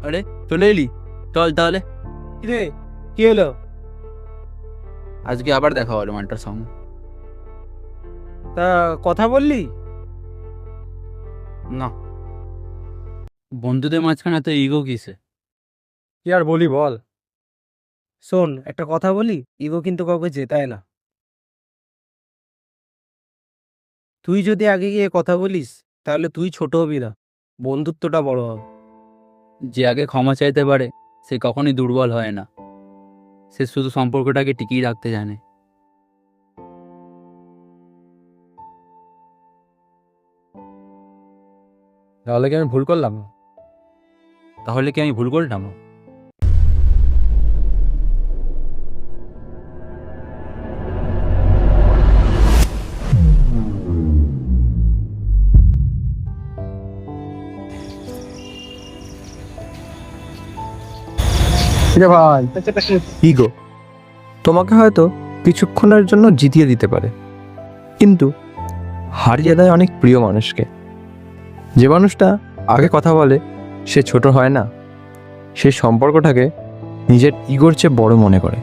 আরে চলে এলি, চল তাহলে। রে কি হলো? আজকে আবার দেখা হলো মানটার সঙ্গে। তা কথা বললি? না, বন্ধুদের মাঝখানে এত ইগো কিসে? কি আর বলি বল। শোন, একটা কথা বলি, ইগো কিন্তু কাউকে জেতায় না। তুই যদি আগে গিয়ে কথা বলিস, তাহলে তুই ছোট হবি না, বন্ধুত্বটা বড় হবে। যে আগে ক্ষমা চাইতে পারে সে কখনোই দুর্বল হয় না, সে শুধু সম্পর্কটাকে টিকিয়ে রাখতে জানে। তাহলে কি আমি ভুল করলাম? তাহলে কি আমি ভুল করলাম? ভাই, ইগো তোমাকে হয়তো কিছুক্ষণের জন্য জিতিয়ে দিতে পারে, কিন্তু হারিয়ে দেয় অনেক প্রিয় মানুষকে। যে মানুষটা আগে কথা বলে সে ছোট হয় না, সে সম্পর্কটাকে নিজের ইগোর চেয়ে বড় মনে করে।